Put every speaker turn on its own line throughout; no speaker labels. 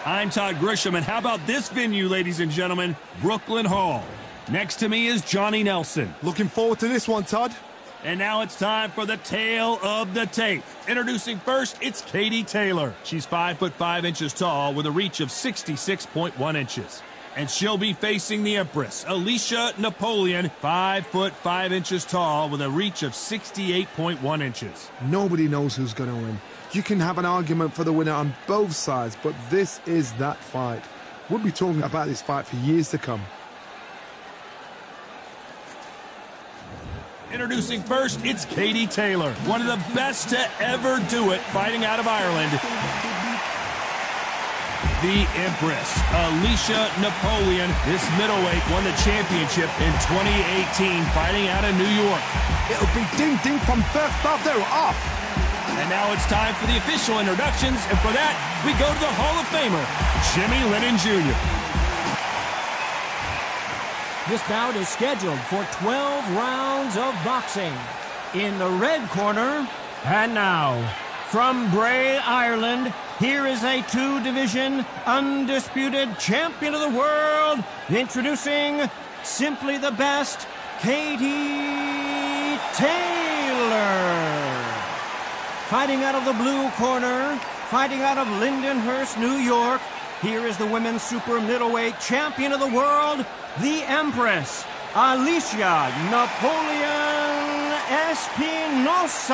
I'm Todd Grisham, and how about this venue, ladies and gentlemen? Brooklyn Hall. Next to me is Johnny Nelson.
Looking forward to this one, Todd.
And now it's time for the tale of the tape. Introducing first, it's Katie Taylor. She's 5 foot 5 inches tall with a reach of 66.1 inches. And she'll be facing the Empress, Alicia Napoleon, 5 foot 5 inches tall with a reach of 68.1 inches.
Nobody knows who's going to win. You can have an argument for the winner on both sides, but this is that fight. We'll be talking about this fight for years to come.
Introducing first, it's Katie Taylor, one of the best to ever do it, fighting out of Ireland. The Empress, Alicia Napoleon. This middleweight won the championship in 2018, fighting out of New York.
It'll be ding-ding from first off. They're off.
And now it's time for the official introductions, and for that, we go to the Hall of Famer, Jimmy Lennon Jr.
This bout is scheduled for 12 rounds of boxing. In the red corner, and now, from Bray, Ireland, here is a two-division, undisputed champion of the world, introducing simply the best, Katie Taylor. Fighting out of the blue corner, fighting out of Lindenhurst, New York, here is the women's super middleweight champion of the world, the Empress, Alicia Napoleon Espinosa.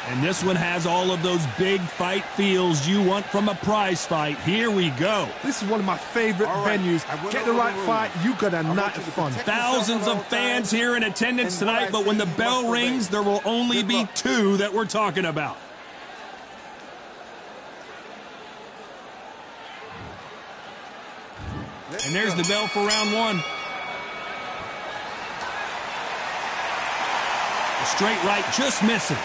And this one has all of those big fight feels you want from a prize fight. Here we go.
This is one of my favorite venues. Get the right fight, you got a night of fun.
Thousands of fans here in attendance tonight, but when the bell rings, there will only be two that we're talking about. And there's the bell for round one. The straight right just misses.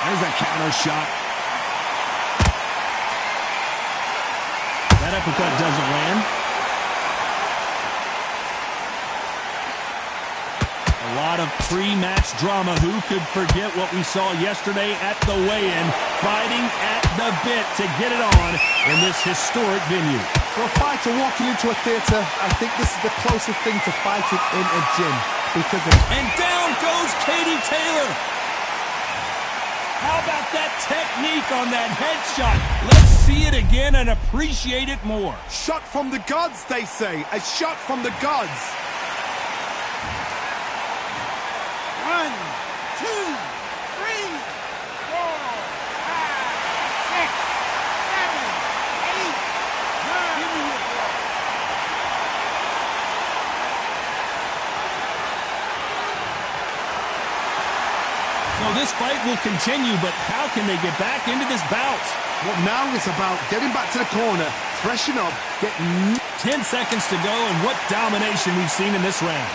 There's a counter shot. That uppercut doesn't land. A lot of pre-match drama. Who could forget what we saw yesterday at the weigh-in, fighting at the bit to get it on in this historic venue.
For a fighter walking into a theater, I think this is the closest thing to fighting in a gym.
And down goes Katie Taylor. How about that technique on that headshot? Let's see it again and appreciate it more.
Shot from the gods, they say. A shot from the gods.
1, 2, 3, 4, 5, 6, 7, 8, 9.
So this fight will continue, but how can they get back into this bout?
Well, now it's about getting back to the corner, freshen up, getting
10 seconds to go, and what domination we've seen in this round.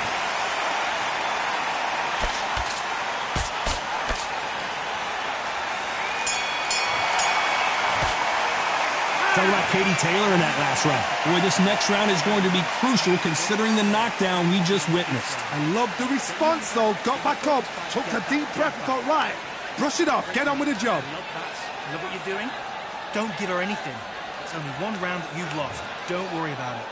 Talk about Katie Taylor in that last round. Boy, this next round is going to be crucial considering the knockdown we just witnessed.
I love the response, though. Got back up, took a deep breath, thought, right, brush it off, get on with the job.
Love what you're doing. Don't give her anything. It's only one round that you've lost. Don't worry about it.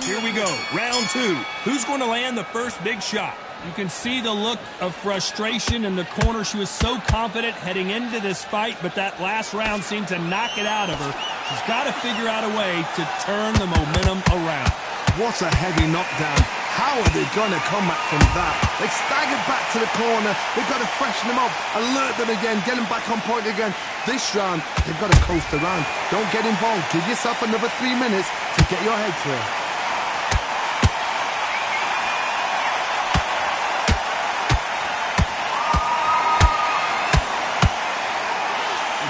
Here we go, round two. Who's going to land the first big shot? You can see the look of frustration in the corner. She was so confident heading into this fight, but that last round seemed to knock it out of her. She's got to figure out a way to turn the momentum around.
What a heavy knockdown. How are they going to come back from that? They staggered back to the corner. They've got to freshen them up, alert them again, get them back on point again. This round, they've got to coast around. Don't get involved. Give yourself another 3 minutes to get your head clear.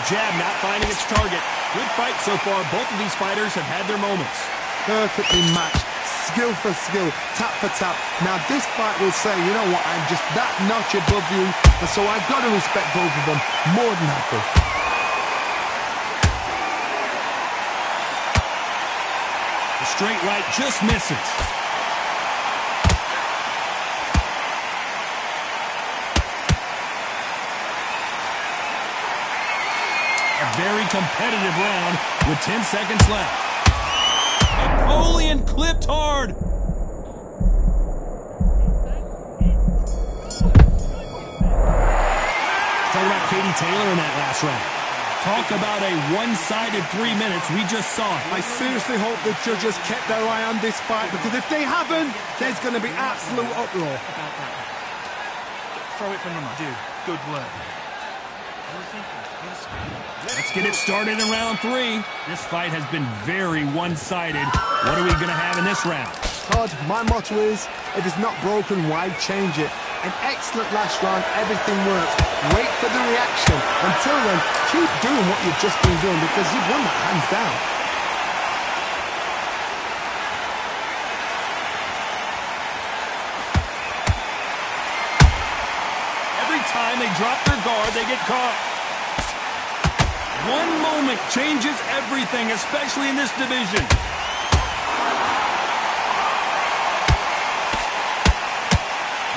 Jab not finding its target. Good fight so far. Both of these fighters have had their moments.
Perfectly matched. Skill for skill. Tap for tap. Now this fight will say, you know what, I'm just that notch above you, and so I've got to respect both of them. More than happy.
The straight right just misses. very competitive round with 10 seconds left. Napoleon clipped hard.
Talk about Katie Taylor in that last round.
Talk about a one-sided 3 minutes. We just saw it.
I seriously hope the judges kept their eye on this fight, because if they haven't, there's going to be absolute uproar.
Throw it from the mud. Dude, good work.
Let's get it started in round 3. This fight has been very one-sided. What are we going to have in this round?
Todd, my motto is, if it's not broken, why change it? An excellent last round, everything works. Wait for the reaction. Until then, keep doing what you've just been doing, because you've won that hands down.
Every time they drop their guard, they get caught. One moment changes everything, especially in this division.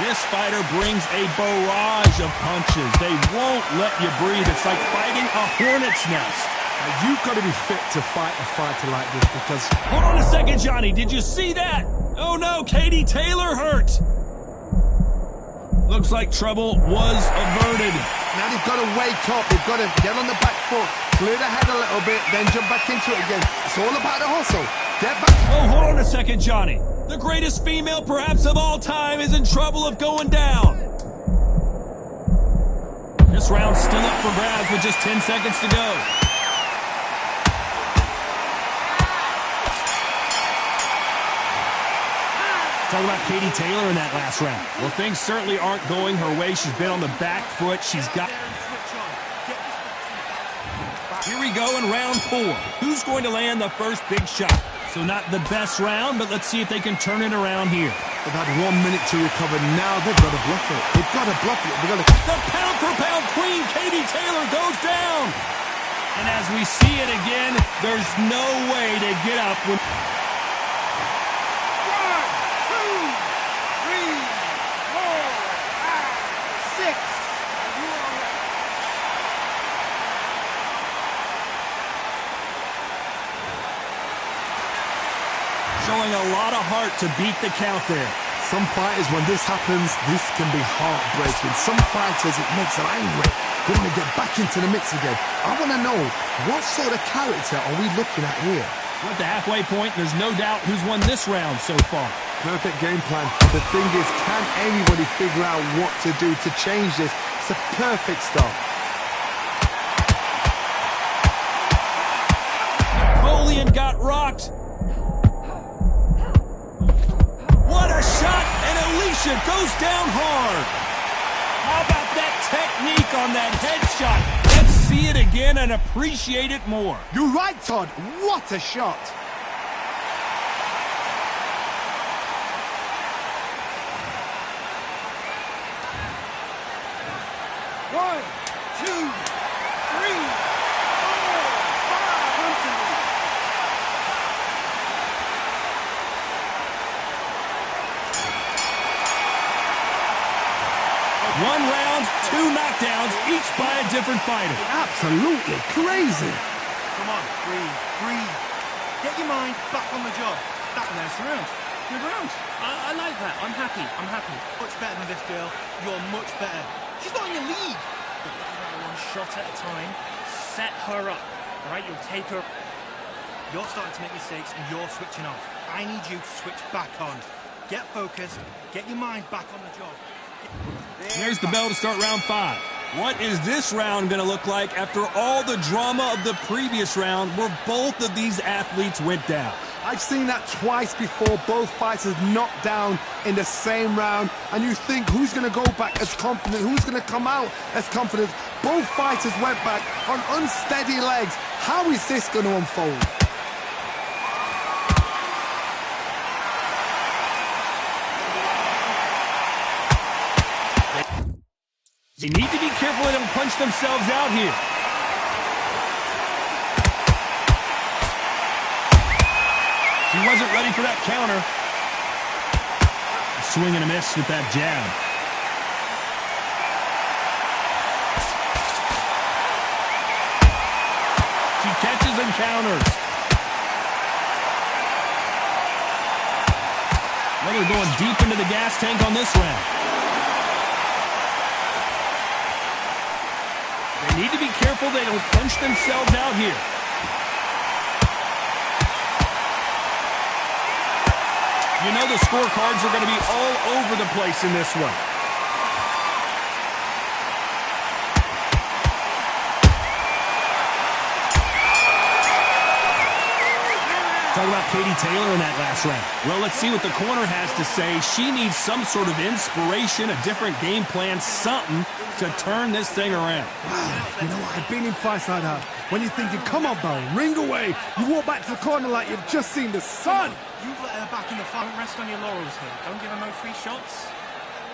This fighter brings a barrage of punches. They won't let you breathe. It's like fighting a hornet's nest.
Now, you've got to be fit to fight a fighter like this, because...
Hold on a second, Johnny. Did you see that? Oh, no. Katie Taylor hurt. Looks like trouble was averted.
Now they've got to wake up. They've got to get on the back foot, clear the head a little bit, then jump back into it again. It's all about the hustle. Get back.
Oh, hold on a second, Johnny. The greatest female perhaps of all time is in trouble of going down. This round's still up for grabs with just 10 seconds to go.
Talk about Katie Taylor in that last round.
Well, things certainly aren't going her way. She's been on the back foot. She's got... Here we go in round 4. Who's going to land the first big shot? So not the best round, but let's see if they can turn it around here.
They've had 1 minute to recover. Now they've got to bluff it. They've got to bluff it. They've got to...
The pound-for-pound queen, Katie Taylor, goes down. And as we see it again, there's no way to get up when...
1, 2, 3, 4, 5, 6.
Showing a lot of heart to beat the count there.
Some fighters, when this happens, this can be heartbreaking. Some fighters, it makes them angry. They want to get back into the mix again. I want to know, what sort of character are we looking at here?
We're at the halfway point, there's no doubt who's won this round so far.
Perfect game plan. The thing is, can anybody figure out what to do to change this? It's a perfect start.
Napoleon got rocked. What a shot, and Alicia goes down hard. How about that technique on that headshot? Let's see it again and appreciate it more.
You're right, Todd. What a shot.
One, two, three, four, five.
One round, 2 knockdowns, each by a different fighter.
Absolutely crazy.
Come on, breathe. Get your mind back on the job. That's a nice round. Good round. I like that. I'm happy. Much better than this girl. You're much better. She's not in your league. But one shot at a time. Set her up. All right, you'll take her. You're starting to make mistakes and you're switching off. I need you to switch back on. Get focused. Get your mind back on the job.
There's the bell to start round 5. What is this round going to look like after all the drama of the previous round where both of these athletes went down?
I've seen that twice before, both fighters knocked down in the same round, and you think, who's going to go back as confident, who's going to come out as confident? Both fighters went back on unsteady legs. How is this going to unfold?
They need to be careful they don't punch themselves out here. She wasn't ready for that counter. A swing and a miss with that jab. some counters. Well, they're going deep into the gas tank on this round. They need to be careful they don't punch themselves out here. You know the scorecards are going to be all over the place in this one. Talk about Katie Taylor in that last round. Well, let's see what the corner has to say. She needs some sort of inspiration, a different game plan, something to turn this thing around.
Wow, you know what? I've been in fights like that. When you're thinking, come on, Bo, ring away. You walk back to the corner like you've just seen the sun.
You've let her back in the fight. Don't rest on your laurels here. Don't give her no free shots.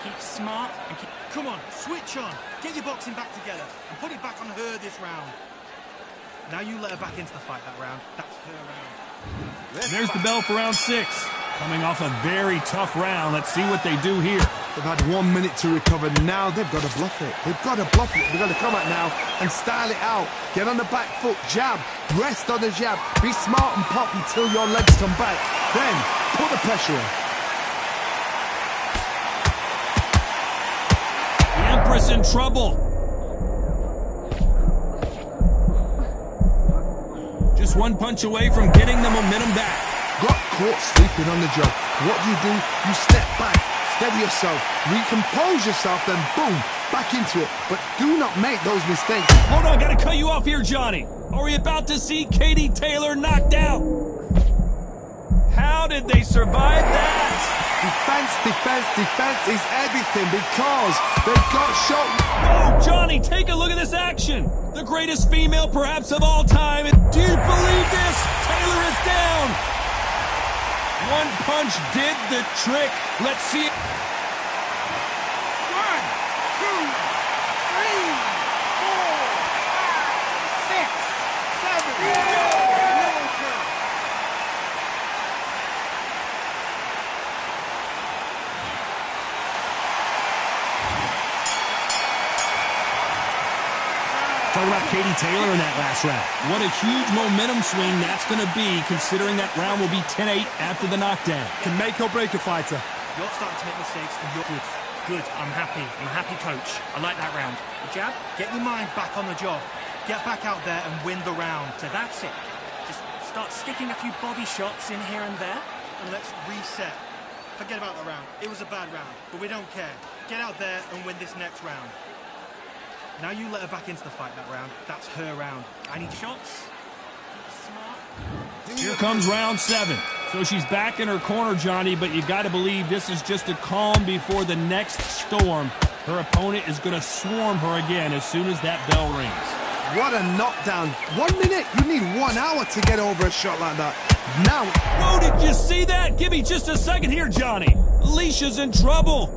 Keep smart and keep... Come on, switch on. Get your boxing back together and put it back on her this round. Now you let her back into the fight that round. That's her round.
There's the bell for round 6. Coming off a very tough round. Let's see what they do here.
They've had 1 minute to recover. Now they've got to bluff it. They've got to bluff it. They've got to come out now and style it out. Get on the back foot, jab, rest on the jab. Be smart and pop until your legs come back. Then put the pressure on.
The Empress in trouble. Just one punch away from getting the momentum back.
Got caught sleeping on the job. What do? You step back, steady yourself, recompose yourself, then boom, back into it. But do not make those mistakes.
Hold on, gotta cut you off here, Johnny. Are we about to see Katie Taylor knocked out? How did they survive that?
Defense is everything because they've got shot.
Oh, Johnny, take a look at this action. The greatest female perhaps of all time. Do you believe this? Taylor is down. One punch did the trick. Let's see it.
1, 2, 3, 4, 5, 6, 7.
Talk about Katie Taylor in that last round. What a huge momentum swing that's going to be, considering that round will be 10-8 after the knockdown.
Can make or break a fighter.
You're starting to make mistakes and you're good. Good, I'm happy. I'm a happy coach. I like that round. The jab, get your mind back on the job. Get back out there and win the round. So that's it. Just start sticking a few body shots in here and there. And let's reset. Forget about the round. It was a bad round, but we don't care. Get out there and win this next round. Now you let her back into the fight that round. That's her round. I need shots. Smart.
Here comes round 7. So she's back in her corner, Johnny, but you got to believe this is just a calm before the next storm. Her opponent is going to swarm her again as soon as that bell rings.
What a knockdown. 1 minute. You need 1 hour to get over a shot like that. Now.
Whoa, did you see that? Give me just a second here, Johnny. Alicia's in trouble.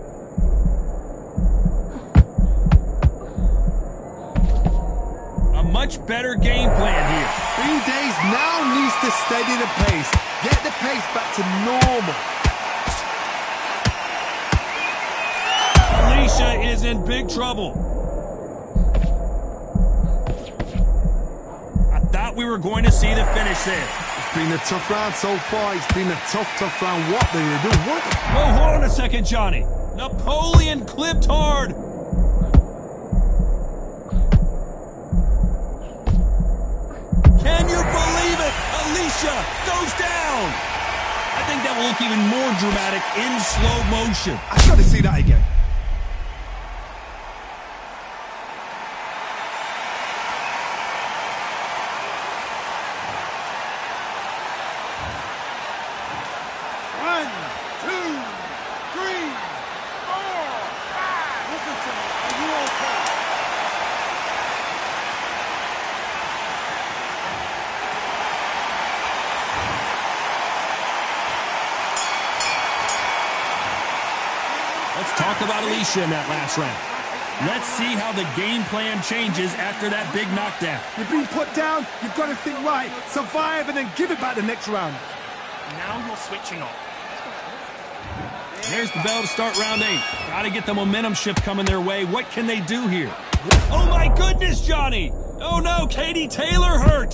Much better game plan here.
Green Days now needs to steady the pace. Get the pace back to normal.
Alicia is in big trouble. I thought we were going to see the finish there.
It's been a tough round so far. It's been a tough round. What do you do? What?
Whoa, hold on a second, Johnny. Napoleon clipped hard. Can you believe it? Alicia goes down. I think that will look even more dramatic in slow motion.
I've got to see that again.
One, 2, 3, 4, 5. Listen to me. Are you okay?
Let's talk about Alicia in that last round. Let's see how the game plan changes after that big knockdown.
You've been put down. You've got to think right. Survive and then give it back the next round.
Now you're switching off.
There's the bell to start round 8. Got to get the momentum shift coming their way. What can they do here? Oh, my goodness, Johnny. Oh, no, Katie Taylor hurt.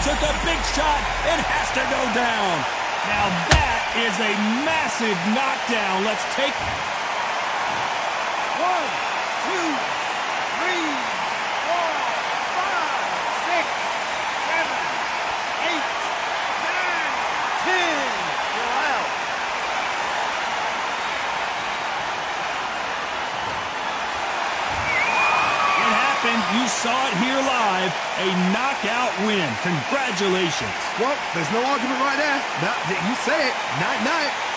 took a big shot and has to go down. Now that is a massive knockdown. Let's take...
1, 2, 3, 4, 5, 6, 7, 8, 9, 10. You're out.
It happened. You saw it here live. A knockout win. Congratulations.
Well, there's no argument right there. You say it. Night-night.